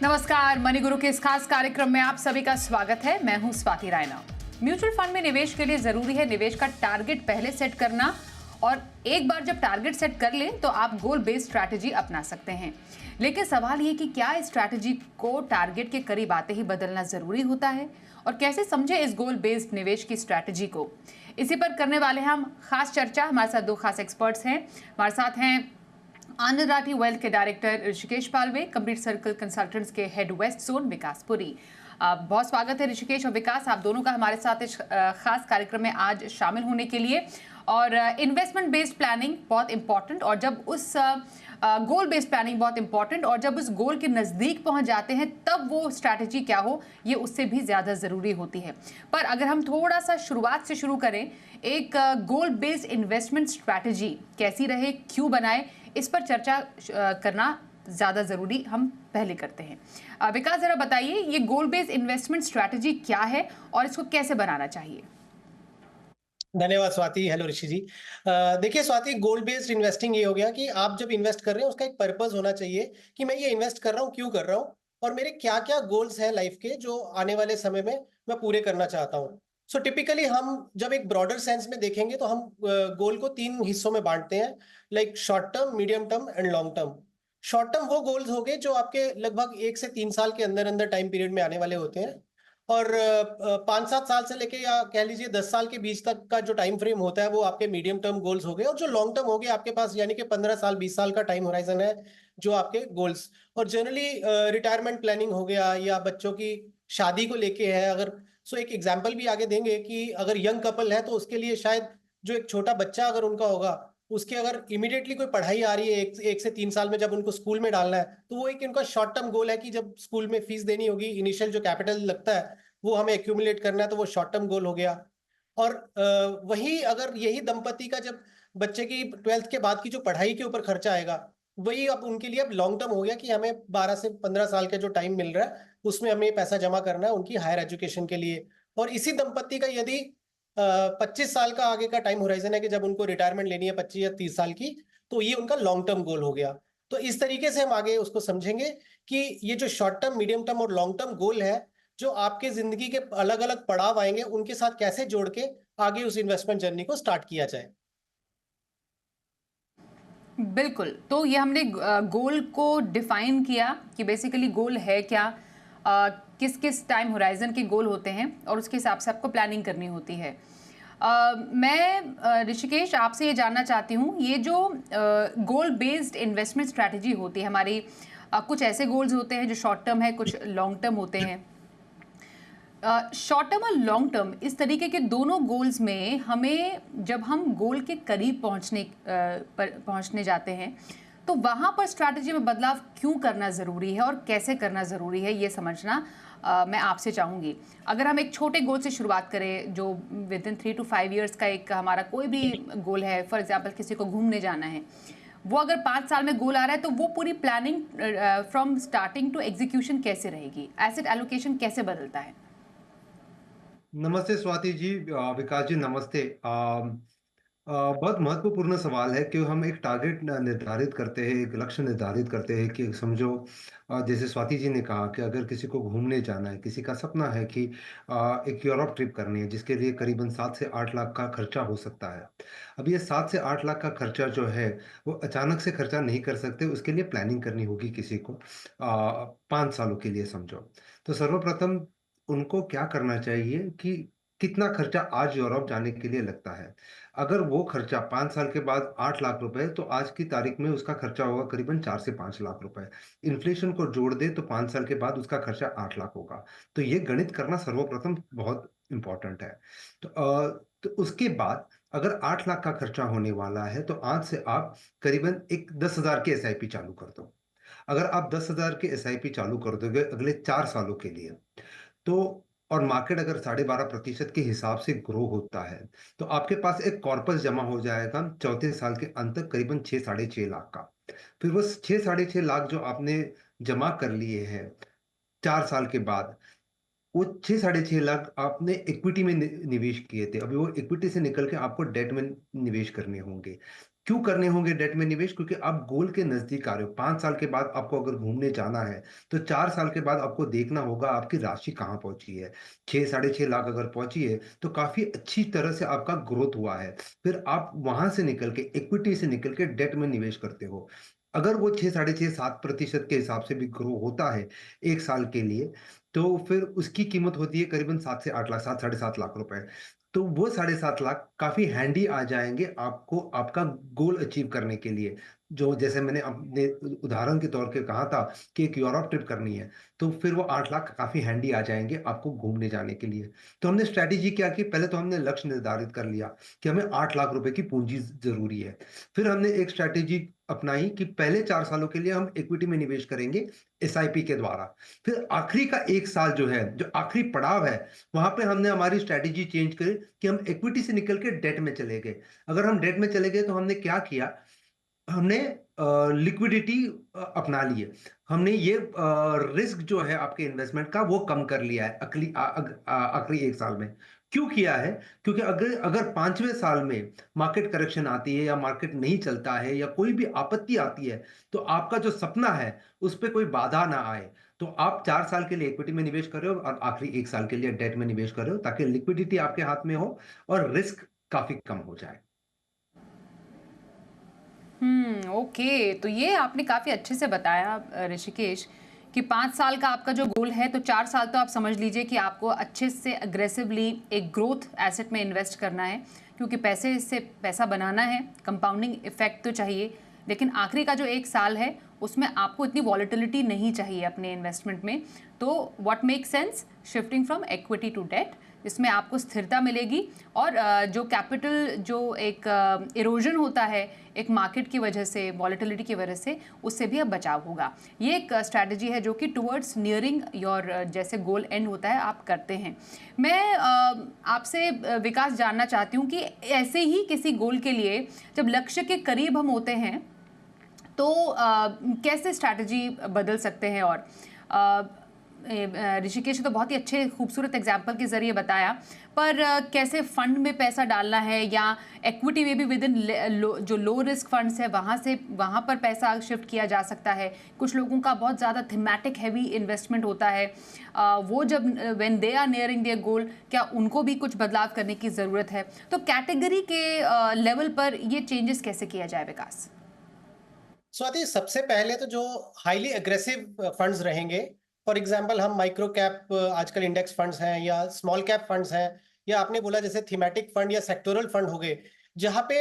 नमस्कार, मनी गुरु के इस खास कार्यक्रम में आप सभी का स्वागत है। मैं हूं स्वाति रायना। म्यूचुअल फंड में निवेश के लिए जरूरी है निवेश का टारगेट पहले सेट करना, और एक बार जब टारगेट सेट कर लें तो आप गोल बेस्ड स्ट्रैटेजी अपना सकते हैं। लेकिन सवाल ये कि क्या इस स्ट्रैटेजी को टारगेट के करीब आते ही बदलना जरूरी होता है, और कैसे समझे इस गोल बेस्ड निवेश की स्ट्रैटेजी को। इसी पर करने वाले हैं हम खास चर्चा। हमारे साथ दो खास एक्सपर्ट्स हैं। हमारे साथ हैं आनंद राठी वेल्थ के director Rishikesh Palve, complete circle consultants के हेड वेस्ट जोन विकास पुरी। बहुत स्वागत है ऋषिकेश और विकास, आप दोनों का हमारे साथ इस खास कार्यक्रम में आज शामिल होने के लिए। और इन्वेस्टमेंट बेस्ड प्लानिंग बहुत इंपॉर्टेंट, और जब उस गोल बेस्ड प्लानिंग बहुत इंपॉर्टेंट, और जब उस गोल के नज़दीक पहुंच जाते हैं तब वो स्ट्रैटेजी क्या हो ये उससे भी ज़्यादा ज़रूरी होती है। पर अगर हम थोड़ा सा शुरुआत से शुरू करें, एक गोल बेस्ड इन्वेस्टमेंट स्ट्रैटेजी कैसी रहे, क्यों बनाए, इस पर चर्चा करना ज़्यादा ज़रूरी हम पहले करते हैं। विकास, ज़रा बताइए ये गोल बेस्ड इन्वेस्टमेंट स्ट्रैटेजी क्या है और इसको कैसे बनाना चाहिए। धन्यवाद स्वाति। हेलो ऋषि जी। देखिए स्वाति, गोल बेस्ड इन्वेस्टिंग ये हो गया कि आप जब इन्वेस्ट कर रहे हैं उसका एक पर्पस होना चाहिए कि मैं ये इन्वेस्ट कर रहा हूँ, क्यों कर रहा हूँ, और मेरे क्या क्या गोल्स हैं लाइफ के जो आने वाले समय में मैं पूरे करना चाहता हूँ। सो टिपिकली हम जब एक ब्रॉडर सेंस में देखेंगे तो हम गोल को 3 हिस्सों में बांटते हैं, like short term, medium term and long term. Short term वो गोल्स हो गए जो आपके लगभग 1 से 3 साल के अंदर अंदर टाइम पीरियड में आने वाले होते हैं, और 5-7 साल से लेके या कह लीजिए 10 साल के बीच तक का जो टाइम फ्रेम होता है वो आपके मीडियम टर्म गोल्स हो गए। और जो लॉन्ग टर्म हो गए आपके पास, यानी कि 15 साल 20 साल का टाइम होराइजन है जो आपके गोल्स। और जनरली रिटायरमेंट प्लानिंग हो गया या बच्चों की शादी को लेके है। अगर सो एक एग्जाम्पल भी आगे देंगे कि अगर यंग कपल है तो उसके लिए शायद जो एक छोटा बच्चा अगर उनका होगा, उसके अगर इमीडिएटली कोई पढ़ाई आ रही है 1 से 3 साल में, जब उनको स्कूल में डालना है तो वो एक उनका शॉर्ट टर्म गोल है कि जब स्कूल में फीस देनी होगी, इनिशियल जो कैपिटल लगता है वो हमें एक्यूमुलेट करना है, तो वो शॉर्ट टर्म गोल हो गया। और वही अगर यही दंपति का जब बच्चे की 12th के बाद की जो पढ़ाई के ऊपर खर्चा आएगा, वही अब उनके लिए अब लॉन्ग टर्म हो गया कि हमें 12 से 15 साल का जो टाइम मिल रहा है उसमें हमें पैसा जमा करना है उनकी हायर एजुकेशन के लिए। और इसी दंपति का यदि 25 साल का आगे का टाइम होराइजन है कि जब उनको रिटायरमेंट लेनी है 25 या 30 साल की, तो ये उनका लॉन्ग टर्म गोल हो गया। तो इस तरीके से हम आगे उसको समझेंगे कि ये जो शॉर्ट टर्म, मीडियम टर्म और लॉन्ग टर्म गोल है जो आपके जिंदगी के अलग अलग पड़ाव आएंगे उनके साथ कैसे जोड़ के आगे उस इन्वेस्टमेंट जर्नी को स्टार्ट किया जाए। बिल्कुल, तो ये हमने गोल को डिफाइन किया कि बेसिकली गोल है क्या, किस किस टाइम होराइजन के गोल होते हैं, और उसके हिसाब से आपको प्लानिंग करनी होती है। मैं ऋषिकेश आपसे ये जानना चाहती हूँ, ये जो गोल बेस्ड इन्वेस्टमेंट स्ट्रैटेजी होती है हमारी, कुछ ऐसे गोल्स होते हैं जो शॉर्ट टर्म है, कुछ लॉन्ग टर्म होते हैं। शॉर्ट टर्म और लॉन्ग टर्म, इस तरीके के दोनों गोल्स में हमें जब हम गोल के करीब पहुंचने जाते हैं तो वहां पर स्ट्रैटेजी में बदलाव क्यों करना ज़रूरी है और कैसे करना ज़रूरी है, ये समझना मैं आपसे चाहूँगी। अगर हम एक छोटे गोल से शुरुआत करें जो विद इन 3 to 5 ईयर्स का एक हमारा कोई भी गोल है, फॉर एग्जाम्पल किसी को घूमने जाना है, वो अगर 5 साल में गोल आ रहा है तो वो पूरी planning from starting to execution कैसे रहेगी, एसेट एलोकेशन कैसे बदलता है। नमस्ते स्वाति जी। विकास जी नमस्ते। बहुत महत्वपूर्ण सवाल है कि हम एक टारगेट निर्धारित करते हैं, एक लक्ष्य निर्धारित करते हैं कि समझो, जैसे स्वाति जी ने कहा कि अगर किसी को घूमने जाना है, किसी का सपना है कि एक यूरोप ट्रिप करनी है जिसके लिए करीबन 7 से 8 लाख का खर्चा हो सकता है। अब ये 7 से 8 लाख का खर्चा जो है वो अचानक से खर्चा नहीं कर सकते, उसके लिए प्लानिंग करनी होगी किसी को 5 सालों के लिए समझो। तो सर्वप्रथम उनको क्या करना चाहिए कि कितना खर्चा आज यूरोप जाने के लिए लगता है। अगर वो खर्चा 5 साल के बाद 8 लाख रुपए, तो आज की तारीख में उसका खर्चा होगा करीबन 4 से 5 लाख रुपए। इन्फ्लेशन को जोड़ दे तो 5 साल के बाद उसका खर्चा 8 लाख होगा। तो ये गणित करना सर्वप्रथम बहुत इम्पोर्टेंट है। तो उसके बाद अगर 8 लाख का खर्चा होने वाला है तो आज से आप करीबन एक 10,000 की एसआईपी चालू कर दो। अगर आप 10,000 की एसआईपी चालू कर दोगे अगले 4 सालों के लिए, तो और मार्केट अगर 12.5% के हिसाब से ग्रो होता है, तो आपके पास एक कॉर्पस जमा हो जाएगा चौथे साल के अंत तक करीबन 6-6.5 लाख का। फिर वो 6-6.5 लाख जो आपने जमा कर लिए हैं 4 साल के बाद, वो 6-6.5 लाख आपने इक्विटी में निवेश किए थे, अभी वो इक्विटी से निकल के आपको डेट में निवेश करने होंगे। क्यों करने होंगे डेट में निवेश? क्योंकि आप गोल के नजदीक आ रहे हो। 5 साल के बाद आपको अगर घूमने जाना है तो 4 साल के बाद आपको देखना होगा आपकी राशि कहाँ पहुंची है। 6-6.5 लाख अगर पहुंची है तो काफी अच्छी तरह से आपका ग्रोथ हुआ है। फिर आप वहां से निकल के, इक्विटी से निकल के डेट में निवेश करते हो। अगर वो 6-6.5-7% के हिसाब से भी ग्रो होता है 1 साल के लिए, तो फिर उसकी कीमत होती है करीबन 7 से 8 लाख, 7-7.5 लाख रुपए। तो वो 7.5 लाख काफ़ी हैंडी आ जाएँगे आपको आपका गोल अचीव करने के लिए। जो जैसे मैंने अपने उदाहरण के तौर पे कहा था कि एक यूरोप ट्रिप करनी है, तो फिर वो 8 लाख काफ़ी हैंडी आ जाएँगे आपको घूमने जाने के लिए। तो हमने स्ट्रैटेजी क्या की, पहले तो हमने लक्ष्य निर्धारित कर लिया कि हमें 8 लाख रुपए की पूँजी ज़रूरी है। फिर हमने एक स्ट्रैटेजी अपनाई कि पहले 4 सालों के लिए हम इक्विटी में निवेश करेंगे एसआईपी के द्वारा। फिर आखिरी का 1 साल जो है, जो आखिरी पड़ाव है, वहाँ पे हमने हमारी स्ट्रैटेजी चेंज करी कि हम इक्विटी से निकल के डेट में चले गए। अगर हम डेट में चले गए तो हमने क्या किया, हमने लिक्विडिटी अपना ली है। हमने ये रिस्क जो है आपके इन्वेस्टमेंट का वो कम कर लिया है आखिरी 1 साल में। क्यों किया है? क्योंकि अगर अगर 5वें साल में मार्केट करेक्शन आती है या मार्केट नहीं चलता है या कोई भी आपत्ति आती है, तो आपका जो सपना है, उस पे कोई बाधा ना आए। तो आप 4 साल के लिए इक्विटी में निवेश कर रहे हो और आखिरी 1 साल के लिए डेट में निवेश कर रहे हो ताकि लिक्विडिटी आपके हाथ में हो और रिस्क काफ़ी कम हो जाए। ओके, तो ये आपने काफ़ी अच्छे से बताया ऋषिकेश, कि 5 साल का आपका जो गोल है, तो 4 साल तो आप समझ लीजिए कि आपको अच्छे से अग्रेसिवली एक ग्रोथ एसेट में इन्वेस्ट करना है, क्योंकि पैसे से पैसा बनाना है, कंपाउंडिंग इफेक्ट तो चाहिए, लेकिन आखिरी का जो 1 साल है उसमें आपको इतनी वॉलेटिलिटी नहीं चाहिए अपने इन्वेस्टमेंट में। तो what make sense, shifting from equity to debt, इसमें आपको स्थिरता मिलेगी और जो कैपिटल जो एक इरोजन होता है एक मार्केट की वजह से, वॉलेटिलिटी की वजह से, उससे भी अब बचाव होगा। ये एक स्ट्रैटेजी है जो कि टुवर्ड्स नियरिंग योर जैसे गोल एंड होता है आप करते हैं। मैं आपसे विकास जानना चाहती हूँ कि ऐसे ही किसी गोल के लिए जब लक्ष्य के करीब हम होते हैं तो कैसे स्ट्रैटेजी बदल सकते हैं। और ऋषिकेश ने तो बहुत ही अच्छे खूबसूरत एग्जाम्पल के जरिए बताया, पर कैसे फंड में पैसा डालना है या इक्विटी में भी विद इन जो लो रिस्क फंड्स है वहाँ पर पैसा शिफ्ट किया जा सकता है। कुछ लोगों का बहुत ज़्यादा थीमेटिक हैवी इन्वेस्टमेंट होता है, वो जब when they are nearing their goal, क्या उनको भी कुछ बदलाव करने की ज़रूरत है? तो कैटेगरी के लेवल पर ये चेंजेस कैसे किया जाए विकास? स्वाति, सबसे पहले तो जो हाईली एग्रेसिव फंड्स रहेंगे, फॉर एग्जांपल हम माइक्रो कैप आजकल इंडेक्स फंड्स हैं या स्मॉल कैप फंड्स हैं, या आपने बोला जैसे थीमेटिक फंड या सेक्टोरल फंड हो गए, जहाँ पे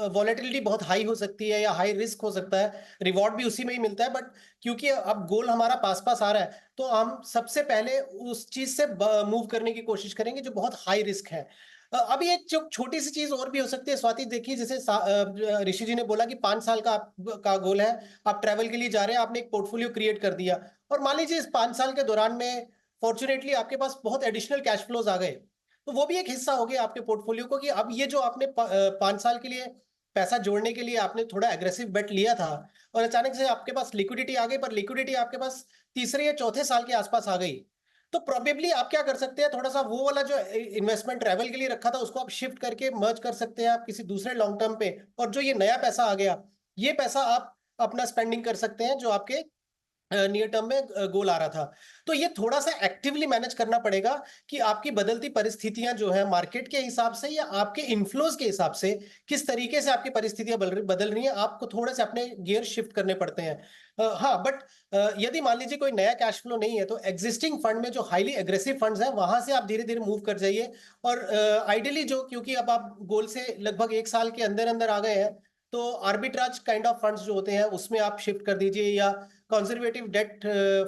वॉलेटिलिटी बहुत हाई हो सकती है या हाई रिस्क हो सकता है, रिवॉर्ड भी उसी में ही मिलता है, बट क्योंकि अब गोल हमारा पास पास आ रहा है तो हम सबसे पहले उस चीज से मूव करने की कोशिश करेंगे जो बहुत हाई रिस्क है। अब ये जो छोटी सी चीज और भी हो सकती है स्वाति, देखिए जैसे ऋषि जी ने बोला कि 5 साल का आपका गोल है, आप ट्रैवल के लिए जा रहे हैं, आपने एक पोर्टफोलियो क्रिएट कर दिया, और मान लीजिए इस 5 साल के दौरान में फॉर्चुनेटली आपके पास बहुत एडिशनल कैश फ्लोज आ गए, तो वो भी एक हिस्सा हो गया आपके पोर्टफोलियो को, कि अब ये जो आपने 5 साल के लिए पैसा जोड़ने के लिए आपने थोड़ा एग्रेसिव बेट लिया था, और अचानक से आपके पास लिक्विडिटी आ गई, पर लिक्विडिटी आपके पास तीसरे या चौथे साल के आसपास आ गई, तो प्रोबेबली आप क्या कर सकते हैं, थोड़ा सा वो वाला जो इन्वेस्टमेंट ट्रैवल के लिए रखा था उसको आप शिफ्ट करके मर्ज कर सकते हैं आप किसी दूसरे लॉन्ग टर्म पे, और जो ये नया पैसा आ गया, ये पैसा आप अपना स्पेंडिंग कर सकते हैं जो आपके नियर टर्म में गोल आ रहा था। तो ये थोड़ा सा एक्टिवली मैनेज करना पड़ेगा कि आपकी बदलती परिस्थितियां जो है मार्केट के हिसाब से या आपके इन्फ्लोज के हिसाब से किस तरीके से आपकी परिस्थितियां बदल रही हैं, आपको थोड़े से अपने गियर शिफ्ट करने पड़ते हैं। हाँ, बट यदि मान लीजिए कोई नया कैश फ्लो नहीं है तो एग्जिस्टिंग फंड में जो हाईली एग्रेसिव फंड्स हैं वहां से आप धीरे धीरे मूव कर जाइए, और आइडियली जो, क्योंकि अब आप गोल से लगभग 1 साल के अंदर अंदर आ गए हैं, तो आर्बिट्राज काइंड ऑफ फंड्स जो होते हैं उसमें आप शिफ्ट कर दीजिए, या कंजर्वेटिव डेट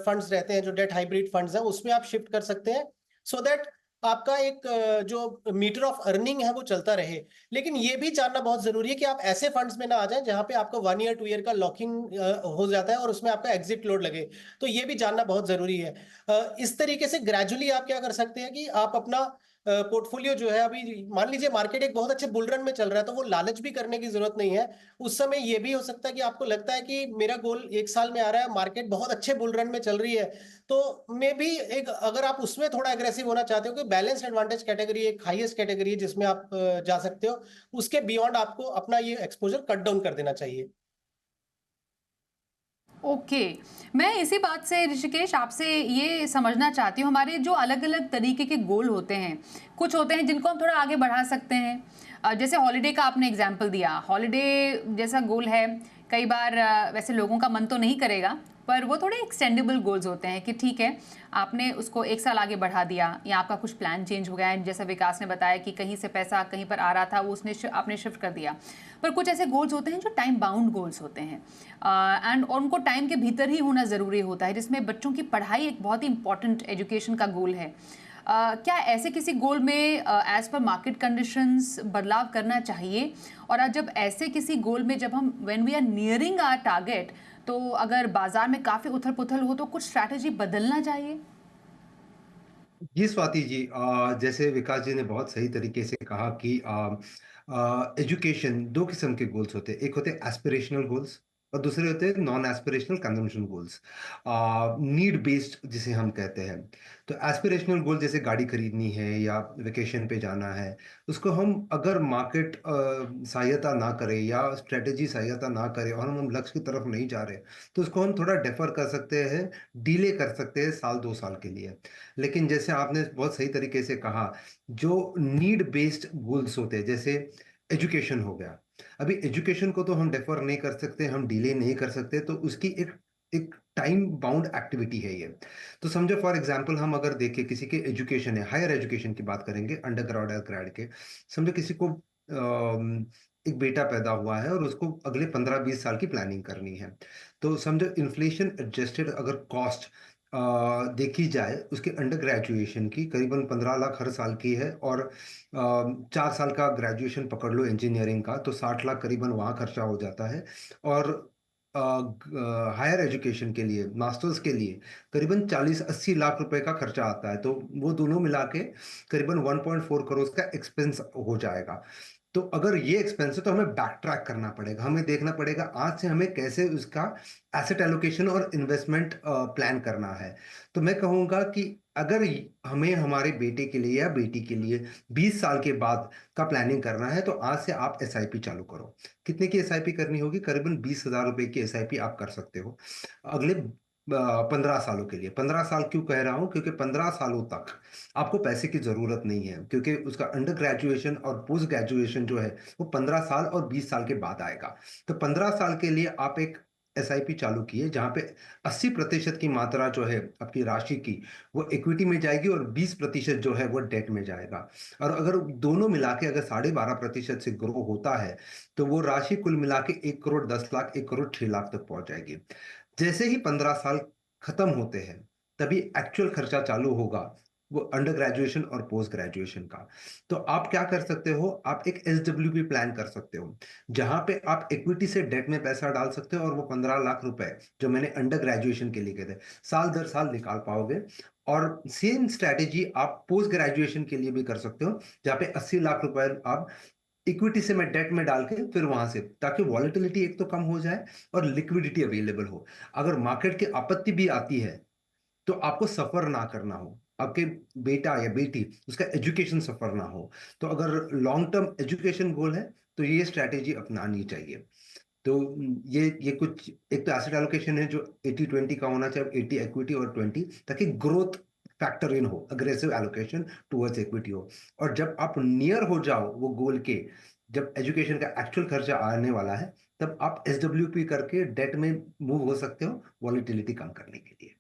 फंड्स रहते हैं जो डेट हाइब्रिड फंड्स हैं उसमें आप शिफ्ट कर सकते हैं, सो दैट आपका एक जो मीटर ऑफ अर्निंग है वो चलता रहे। लेकिन ये भी जानना बहुत जरूरी है कि आप ऐसे फंड्स में ना आ जाएं जहां पे आपको 1 ईयर 2 ईयर का लॉकिंग हो जाता है और उसमें आपका एग्जिट लोड लगे, तो ये भी जानना बहुत जरूरी है। इस तरीके से ग्रेजुअली आप क्या कर सकते हैं कि आप अपना पोर्टफोलियो जो है, अभी मान लीजिए मार्केट एक बहुत अच्छे बुल रन में चल रहा है, तो वो लालच भी करने की जरूरत नहीं है। उस समय ये भी हो सकता है कि आपको लगता है कि मेरा गोल 1 साल में आ रहा है, मार्केट बहुत अच्छे बुल रन में चल रही है, तो मे भी एक, अगर आप उसमें थोड़ा एग्रेसिव होना चाहते हो कि बैलेंस एडवांटेज कैटेगरी एक हाईएस्ट कैटेगरी है जिसमें आप जा सकते हो, उसके बियॉन्ड आपको अपना ये एक्सपोजर कट डाउन कर देना चाहिए। ओके। मैं इसी बात से ऋषिकेश आपसे ये समझना चाहती हूँ, हमारे जो अलग अलग तरीके के गोल होते हैं, कुछ होते हैं जिनको हम थोड़ा आगे बढ़ा सकते हैं। जैसे हॉलिडे का आपने एग्जाम्पल दिया, हॉलिडे जैसा गोल है, कई बार वैसे लोगों का मन तो नहीं करेगा, पर वो थोड़े एक्सटेंडेबल गोल्स होते हैं कि ठीक है, आपने उसको 1 साल आगे बढ़ा दिया, या आपका कुछ प्लान चेंज हो गया है, जैसा विकास ने बताया कि कहीं से पैसा कहीं पर आ रहा था, वो उसने आपने शिफ्ट कर दिया। पर कुछ ऐसे गोल्स होते हैं जो टाइम बाउंड गोल्स होते हैं, एंड और उनको टाइम के भीतर ही होना ज़रूरी होता है, जिसमें बच्चों की पढ़ाई एक बहुत ही इंपॉर्टेंट एजुकेशन का गोल है। क्या ऐसे किसी गोल में एज पर मार्केट कंडीशंस बदलाव करना चाहिए? और आज जब ऐसे किसी गोल में जब हम when we are nearing our target, तो अगर बाजार में काफ़ी उथल पुथल हो तो कुछ स्ट्रैटेजी बदलना चाहिए? जी स्वाति जी, जैसे विकास जी ने बहुत सही तरीके से कहा कि एजुकेशन दो किस्म के गोल्स होते हैं। एक होते हैं एस्पिरेशनल गोल्स और दूसरे होते हैं non aspirational consumption goals, need based जिसे हम कहते हैं। तो एस्पिरेशनल गोल जैसे गाड़ी खरीदनी है या वेकेशन पे जाना है, उसको हम अगर मार्केट सहायता ना करे या स्ट्रेटेजी सहायता ना करे और हम लक्ष्य की तरफ नहीं जा रहे, तो उसको हम थोड़ा डेफर कर सकते हैं, डिले कर सकते हैं 1-2 साल के लिए। लेकिन जैसे आपने बहुत सही तरीके से कहा, जो नीड बेस्ड गोल्स होते हैं, जैसे एजुकेशन हो गया। अभी एजुकेशन को तो हम डेफर नहीं कर सकते, हम डिले नहीं कर सकते, तो उसकी एक एक टाइम बाउंड एक्टिविटी है ये। तो समझो फॉर एग्जांपल हम अगर देखें किसी के एजुकेशन है, हायर एजुकेशन की बात करेंगे, अंडर ग्रेड या ग्रेड के, समझो किसी को एक बेटा पैदा हुआ है और उसको अगले 15-20 साल की प्लानिंग करनी है। तो समझो इन्फ्लेशन एडजस्टेड अगर कॉस्ट देखी जाए उसके अंडर ग्रेजुएशन की करीबन 15 लाख हर साल की है, और 4 साल का ग्रेजुएशन पकड़ लो इंजीनियरिंग का, तो 60 लाख करीबन वहाँ खर्चा हो जाता है। और हायर एजुकेशन के लिए, मास्टर्स के लिए करीबन 40-80 लाख रुपए का खर्चा आता है, तो वो दोनों मिला के करीबन 1.4 करोड़ का एक्सपेंस हो जाएगा। तो अगर ये एक्सपेंस है तो हमें बैक ट्रैक करना पड़ेगा, हमें देखना पड़ेगा आज से हमें कैसे उसका एसेट एलोकेशन और इन्वेस्टमेंट प्लान करना है। तो मैं कहूँगा कि अगर हमें हमारे बेटे के लिए या बेटी के लिए 20 साल के बाद का प्लानिंग करना है, तो आज से आप एसआईपी चालू करो। कितने की एसआईपी करनी होगी? करीबन 20,000 रुपए की एसआईपी आप कर सकते हो अगले 15 सालों के लिए। 15 साल क्यों कह रहा हूं? क्योंकि 15 सालों तक आपको पैसे की जरूरत नहीं है, क्योंकि उसका अंडर ग्रेजुएशन और पोस्ट ग्रेजुएशन जो है वो 15 साल और 20 साल के बाद आएगा। तो 15 साल के लिए आप एक एसआईपी चालू किए जहां पे 80% की मात्रा जो है आपकी राशि की वो इक्विटी में जाएगी और 20% जो है वो डेट में जाएगा। और अगर दोनों मिला के अगर 12.5% से ग्रो होता है, तो वो राशि कुल मिला के 1 करोड़ 10 लाख 1 करोड़ 6 लाख तक पहुंच जाएगी। जैसे ही 15 साल खत्म होते हैं, तभी एक्चुअल खर्चा चालू होगा, वो अंडर ग्रेजुएशन और पोस्ट ग्रेजुएशन का। तो आप क्या कर सकते हो? आप एक एसडब्ल्यूपी प्लान कर सकते हो, जहां पे आप इक्विटी से डेट में पैसा डाल सकते हो, और वो 15 लाख रुपए जो मैंने अंडर ग्रेजुएशन के लिए कहे थे, साल दर साल निकाल पाओगे। और सेम स्ट्रैटेजी आप पोस्ट ग्रेजुएशन के लिए भी कर सकते हो, जहां पे 80 लाख रुपए आप इक्विटी से मैं डेट में डाल के फिर वहां से, ताकि वॉलेटिलिटी एक तो कम हो जाए और लिक्विडिटी अवेलेबल हो। अगर मार्केट की आपत्ति भी आती है तो आपको सफर ना करना हो, आपके बेटा या बेटी उसका एजुकेशन सफर ना हो। तो अगर लॉन्ग टर्म एजुकेशन गोल है तो ये स्ट्रैटेजी अपनानी चाहिए। तो ये कुछ, एक तो एसेट एलोकेशन है जो 80-20 का होना चाहिए, 80 इक्विटी और 20, ताकि ग्रोथ फैक्टर इन हो, अग्रेसिव एलोकेशन टुवर्ड्स इक्विटी हो। और जब आप नियर हो जाओ वो गोल के, जब एजुकेशन का एक्चुअल खर्चा आने वाला है, तब आप एसडब्ल्यूपी करके डेट में मूव हो सकते हो वॉलेटिलिटी कम करने के लिए।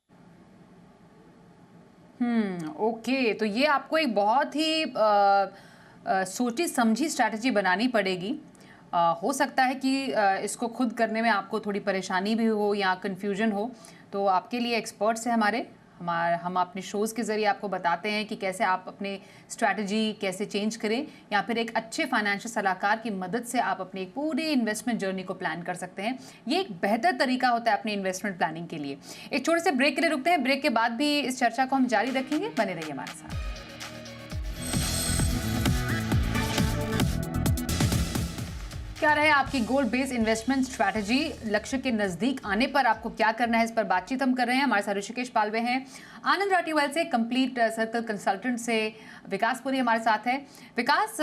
ओके, तो ये आपको एक बहुत ही सोची समझी स्ट्रैटेजी बनानी पड़ेगी। हो सकता है कि इसको खुद करने में आपको थोड़ी परेशानी भी हो या कन्फ्यूजन हो, तो आपके लिए एक्सपर्ट्स हैं हम अपने शोज़ के ज़रिए आपको बताते हैं कि कैसे आप अपने स्ट्रैटेजी कैसे चेंज करें, या फिर एक अच्छे फाइनेंशियल सलाहकार की मदद से आप अपनी एक पूरी इन्वेस्टमेंट जर्नी को प्लान कर सकते हैं। ये एक बेहतर तरीका होता है अपनी इन्वेस्टमेंट प्लानिंग के लिए। एक छोटे से ब्रेक के लिए रुकते हैं, ब्रेक के बाद भी इस चर्चा को हम जारी रखेंगे, बने रहिए हमारे साथ। क्या रहे आपकी गोल बेस्ड इन्वेस्टमेंट स्ट्रैटेजी? लक्ष्य के नजदीक आने पर आपको क्या करना है, इस पर बातचीत हम कर रहे हैं। हमारे साथ ऋषिकेश पालवे हैं, आनंद राठी वेल्थ से कंप्लीट सर्कल कंसल्टेंट से विकास पुरी हमारे साथ है। विकास,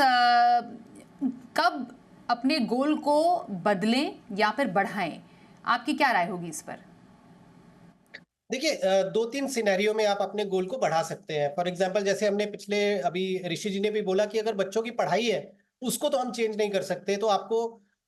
कब अपने गोल को बदलें या फिर बढ़ाएं, आपकी क्या राय होगी इस पर? देखिए, 2-3 सिनेरियो में आप अपने गोल को बढ़ा सकते हैं। फॉर एग्जांपल, जैसे हमने पिछले अभी ऋषि जी ने भी बोला कि अगर बच्चों की पढ़ाई है, उसको तो हम चेंज नहीं कर सकते। तो आपको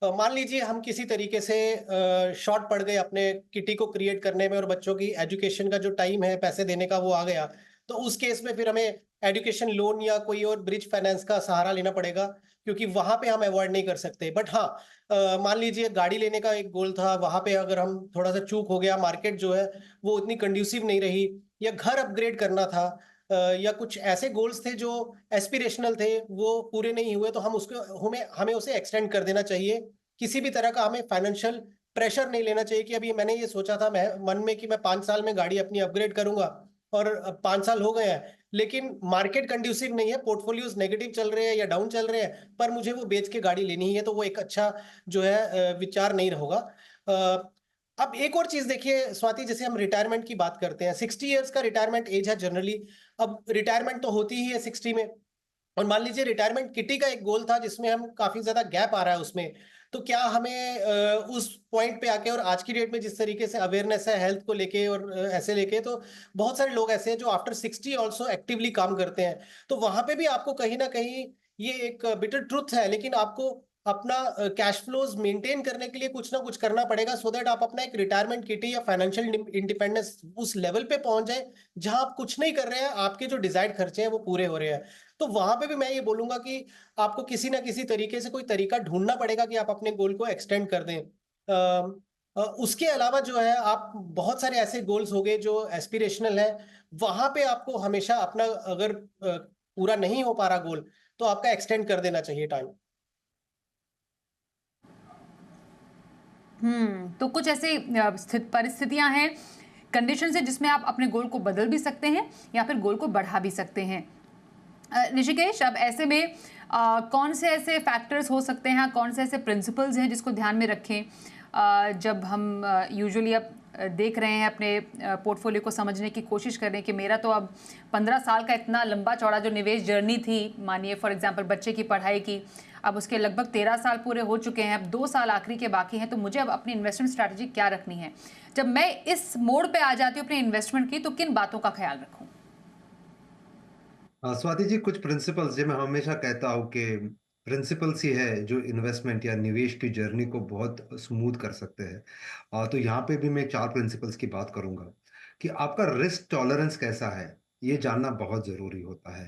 मान लीजिए हम किसी तरीके से शॉर्ट पड़ गए अपने किटी को क्रिएट करने में और बच्चों की एजुकेशन का जो टाइम है पैसे देने का वो आ गया, तो उस केस में फिर हमें एजुकेशन लोन या कोई और ब्रिज फाइनेंस का सहारा लेना पड़ेगा, क्योंकि वहां पे हम अवॉइड नहीं कर सकते। बट हाँ, मान लीजिए गाड़ी लेने का एक गोल था, वहां पे अगर हम थोड़ा सा चूक हो गया, मार्केट जो है वो उतनी कंड्यूसिव नहीं रही, या घर अपग्रेड करना था, या कुछ ऐसे गोल्स थे जो एस्पिरेशनल थे, वो पूरे नहीं हुए, तो हम उसको हमें हमें उसे एक्सटेंड कर देना चाहिए। किसी भी तरह का हमें फाइनेंशियल प्रेशर नहीं लेना चाहिए कि अभी मैंने ये सोचा था मैं मन में कि मैं 5 साल में गाड़ी अपनी अपग्रेड करूंगा, और अब 5 साल हो गए हैं लेकिन मार्केट कंड्यूसिव नहीं है, पोर्टफोलियोज नेगेटिव चल रहे हैं या डाउन चल रहे हैं, पर मुझे वो बेच के गाड़ी लेनी ही है, तो वो एक अच्छा जो है विचार नहीं होगा। अब एक और चीज देखिए स्वाति, जैसे हम रिटायरमेंट की बात करते हैं, 60 ईयर्स का रिटायरमेंट एज है जनरली। अब रिटायरमेंट तो होती ही है 60 में, और मान लीजिए रिटायरमेंट किटी का एक गोल था जिसमें हम काफी ज्यादा गैप आ रहा है उसमें, तो क्या हमें उस पॉइंट पे आके, और आज की डेट में जिस तरीके से अवेयरनेस है हेल्थ को लेके और ऐसे लेके, तो बहुत सारे लोग ऐसे हैं जो आफ्टर 60 ऑल्सो एक्टिवली काम करते हैं। तो वहां पे भी आपको कहीं ना कहीं ये एक बिटर ट्रुथ है, लेकिन आपको अपना कैश फ्लोज मेंटेन करने के लिए कुछ ना कुछ करना पड़ेगा, सो दैट आप अपना एक रिटायरमेंट किटी या फाइनेंशियल इंडिपेंडेंस उस लेवल पे पहुंच जाए जहां आप कुछ नहीं कर रहे हैं, आपके जो डिजायर्ड खर्चे हैं वो पूरे हो रहे हैं। तो वहां पे भी मैं ये बोलूंगा कि आपको किसी ना किसी तरीके से कोई तरीका ढूंढना पड़ेगा कि आप अपने गोल को एक्सटेंड कर दें। उसके अलावा जो है, आप बहुत सारे ऐसे गोल्स हो गए जो एस्पिरेशनल है, वहां पे आपको हमेशा अपना, अगर पूरा नहीं हो पा रहा गोल, तो आपका एक्सटेंड कर देना चाहिए टाइम। तो कुछ ऐसे स्थित परिस्थितियां हैं, कंडीशन है जिसमें आप अपने गोल को बदल भी सकते हैं या फिर गोल को बढ़ा भी सकते हैं। ऋषिकेश, अब ऐसे में कौन से ऐसे फैक्टर्स हो सकते हैं, कौन से ऐसे प्रिंसिपल्स हैं जिसको ध्यान में रखें जब हम यूजुअली अब देख रहे हैं, अपने पोर्टफोलियो को समझने की कोशिश कर रहे हैं कि मेरा तो अब 15 साल का इतना लंबा चौड़ा जो निवेश जर्नी थी, मानिए फॉर एग्जांपल बच्चे की पढ़ाई की, अब उसके लगभग 13 साल पूरे हो चुके हैं, अब 2 साल आखिरी के बाकी हैं, तो मुझे अब अपनी इन्वेस्टमेंट स्ट्रैटेजी क्या रखनी है? जब मैं इस मोड पे आ जाती हूँ अपनी इन्वेस्टमेंट की, तो किन बातों का ख्याल रखूँ? स्वाति जी, कुछ प्रिंसिपल्स जो मैं हमेशा कहता हूँ कि प्रिंसिपल्स ही है जो इन्वेस्टमेंट या निवेश की जर्नी को बहुत स्मूथ कर सकते हैं। तो यहाँ पे भी मैं 4 प्रिंसिपल्स की बात करूंगा कि आपका रिस्क टॉलरेंस कैसा है, ये जानना बहुत जरूरी होता है।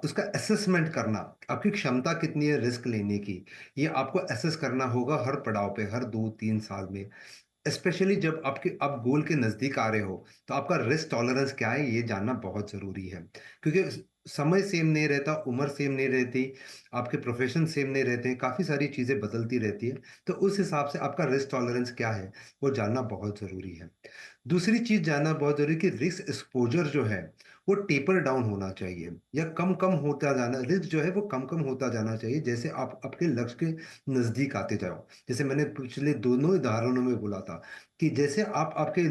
उसका असेसमेंट करना, आपकी क्षमता कितनी है रिस्क लेने की, ये आपको असेस करना होगा हर पड़ाव पे, हर 2-3 साल में। स्पेशली जब आप गोल के नज़दीक आ रहे हो, तो आपका रिस्क टॉलरेंस क्या है ये जानना बहुत ज़रूरी है। क्योंकि समय सेम नहीं रहता, उम्र सेम नहीं रहती, आपके प्रोफेशन सेम नहीं रहते हैं, काफ़ी सारी चीज़ें बदलती रहती है। तो उस हिसाब से आपका रिस्क टॉलरेंस क्या है वो जानना बहुत ज़रूरी है। दूसरी चीज़ जानना बहुत ज़रूरी कि रिस्क एक्सपोजर जो है वो टेपर डाउन होना चाहिए, या कम कम होता जाना, रिस्क जो है वो कम कम होता जाना चाहिए जैसे आप आपके लक्ष्य के नज़दीक आते जाओ। जैसे मैंने पिछले दोनों उदाहरणों में बोला था कि जैसे आप आपके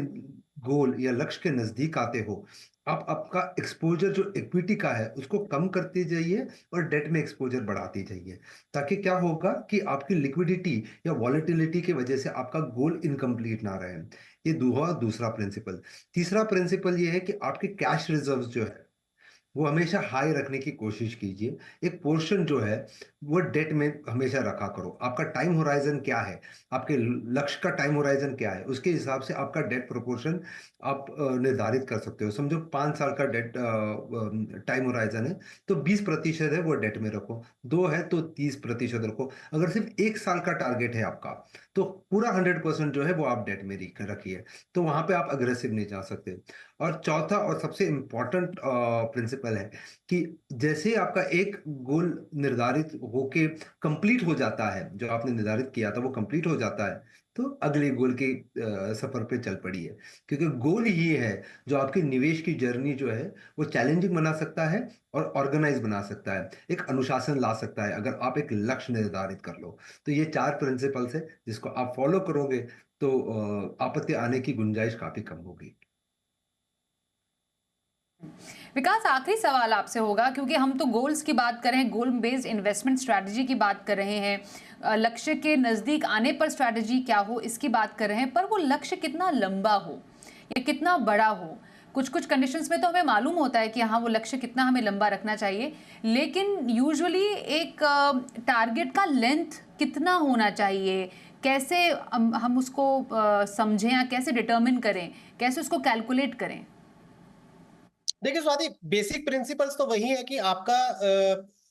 गोल या लक्ष्य के नज़दीक आते हो, आप आपका एक्सपोज़र जो इक्विटी का है उसको कम करते जाइए और डेट में एक्सपोज़र बढ़ाते जाइए। ताकि क्या होगा कि आपकी लिक्विडिटी या वॉलेटिलिटी की वजह से आपका गोल इनकम्प्लीट ना रहे। ये दूसरा प्रिंसिपल। तीसरा प्रिंसिपल ये है कि आपके कैश रिजर्व्स जो है वो हमेशा हाई रखने की कोशिश कीजिए। एक पोर्शन जो है वो डेट में हमेशा रखा करो। आपका टाइम होराइजन क्या है, आपके लक्ष्य का टाइम होराइजन क्या है, उसके हिसाब से आपका डेट प्रोपोर्शन आप निर्धारित कर सकते हो। समझो 5 साल का डेट टाइम होराइजन है, तो 20% है वो डेट में रखो, 2 है तो 30% रखो। अगर सिर्फ 1 साल का टारगेट है आपका, तो पूरा 100% जो है वो आप डेट में रखिए। तो वहां पे आप अग्रेसिव नहीं जा सकते। और चौथा और सबसे इम्पोर्टेंट प्रिंसिपल है कि जैसे आपका एक गोल निर्धारित होके कंप्लीट हो जाता है, जो आपने निर्धारित किया था वो कंप्लीट हो जाता है, तो अगले गोल के सफर पे चल पड़िए। क्योंकि गोल ही है जो आपकी निवेश की जर्नी जो है वो चैलेंजिंग बना सकता है और ऑर्गेनाइज बना सकता है, एक अनुशासन ला सकता है अगर आप एक लक्ष्य निर्धारित कर लो। तो ये 4 प्रिंसिपल्स है जिसको आप फॉलो करोगे तो आपत्ति आने की गुंजाइश काफी कम होगी। विकास, आखिरी सवाल आपसे होगा, क्योंकि हम तो गोल्स की बात कर रहे हैं, गोल बेस्ड इन्वेस्टमेंट स्ट्रैटेजी की बात कर रहे हैं, लक्ष्य के नज़दीक आने पर स्ट्रैटेजी क्या हो इसकी बात कर रहे हैं, पर वो लक्ष्य कितना लंबा हो या कितना बड़ा हो। कुछ कुछ कंडीशंस में तो हमें मालूम होता है कि हाँ वो लक्ष्य कितना हमें लंबा रखना चाहिए, लेकिन यूजुअली एक टारगेट का लेंथ कितना होना चाहिए, कैसे हम उसको समझें या कैसे डिटर्मिन करें, कैसे उसको कैलकुलेट करें? देखिए स्वाति, बेसिक प्रिंसिपल्स तो वही है कि आप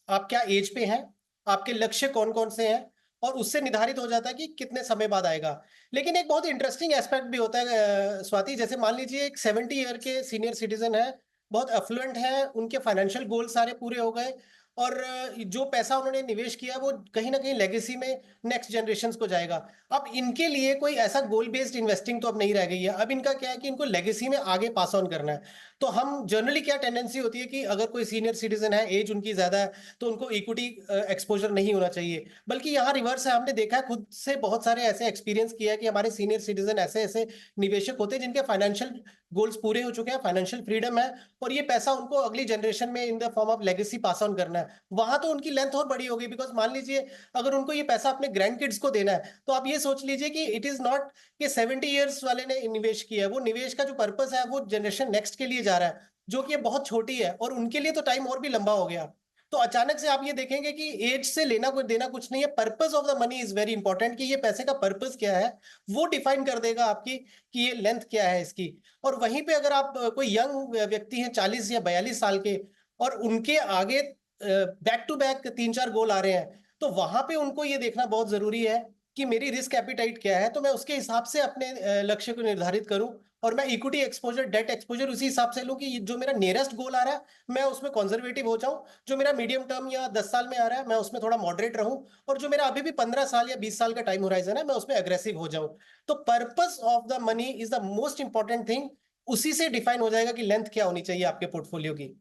क्या एज पे हैं, आपके लक्ष्य कौन कौन से हैं, और उससे निर्धारित हो जाता है कि कितने समय बाद आएगा। लेकिन एक बहुत इंटरेस्टिंग एस्पेक्ट भी होता है स्वाति, जैसे मान लीजिए एक 70 ईयर के सीनियर सिटीजन है, बहुत अफ्लुएंट है, उनके फाइनेंशियल गोल सारे पूरे हो गए, और जो पैसा उन्होंने निवेश किया वो कहीं ना कहीं लेगेसी में नेक्स्ट जनरेशन को जाएगा। अब इनके लिए कोई ऐसा गोल बेस्ड इन्वेस्टिंग तो अब नहीं रह गई है। अब इनका क्या है कि इनको लेगेसी में आगे पास ऑन करना है। तो हम जनरली क्या टेंडेंसी होती है कि अगर कोई सीनियर सिटीजन है, एज उनकी ज्यादा है, तो उनको इक्विटी एक्सपोजर नहीं होना चाहिए, बल्कि यहाँ रिवर्स है। हमने देखा है, खुद से बहुत सारे ऐसे एक्सपीरियंस किया है कि हमारे सीनियर सिटीजन ऐसे ऐसे निवेशक होते हैं जिनके फाइनेंशियल गोल्स पूरे हो चुके हैं, फाइनेंशियल फ्रीडम है, और ये पैसा उनको अगली जनरेशन में in the form of legacy pass on करना है। वहां तो उनकी लेंथ और बड़ी होगी, बिकॉज मान लीजिए अगर उनको ये पैसा अपने ग्रैंड किड्स को देना है, तो आप ये सोच लीजिए कि इट इज नॉट कि 70 ईयर्स वाले ने निवेश किया है, वो निवेश का जो पर्पस है वो जनरेशन नेक्स्ट के लिए जा रहा है, जो कि बहुत छोटी है, और उनके लिए तो टाइम और भी लंबा हो गया। तो अचानक से आप ये देखेंगे कि एज से लेना कोई देना कुछ नहीं है। Purpose of the money is very important, कि ये पैसे का पर्पस क्या है, वो डिफाइन कर देगा आपकी कि ये लेंथ क्या है इसकी। और वहीं पे अगर आप कोई यंग व्यक्ति हैं 40 या 42 साल के, और उनके आगे बैक टू बैक 3-4 गोल आ रहे हैं, तो वहां पे उनको ये देखना बहुत जरूरी है कि मेरी रिस्क एपिटाइट क्या है, तो मैं उसके हिसाब से अपने लक्ष्य को निर्धारित करूं, और मैं इक्विटी एक्सपोजर, डेट एक्सपोजर उसी हिसाब से लूं कि जो मेरा नियरेस्ट गोल आ रहा है मैं उसमें कंजर्वेटिव हो जाऊं, जो मेरा मीडियम टर्म या 10 साल में आ रहा है मैं उसमें थोड़ा मॉडरेट रहूं, और जो मेरा अभी भी 15 साल या 20 साल का टाइम होराइजन है मैं उसमें अग्रेसिव हो जाऊं। तो purpose of the money is the most important thing. उसी से डिफाइन हो जाएगा कि लेंथ क्या होनी चाहिए आपके पोर्टफोलियो की।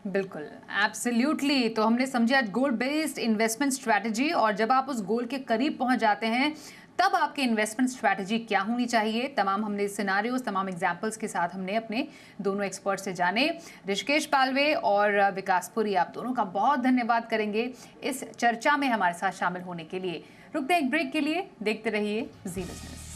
बिल्कुल, एब्सोल्युटली। तो हमने समझे आज गोल बेस्ड इन्वेस्टमेंट स्ट्रैटेजी, और जब आप उस गोल के करीब पहुंच जाते हैं तब आपकी इन्वेस्टमेंट स्ट्रैटेजी क्या होनी चाहिए। तमाम हमने सिनारियोज, तमाम एग्जांपल्स के साथ हमने अपने दोनों एक्सपर्ट से जाने। ऋषिकेश पालवे और विकास पुरी, आप दोनों का बहुत धन्यवाद करेंगे इस चर्चा में हमारे साथ शामिल होने के लिए। रुकते हैं एक ब्रेक के लिए, देखते रहिए जी बिजनेस।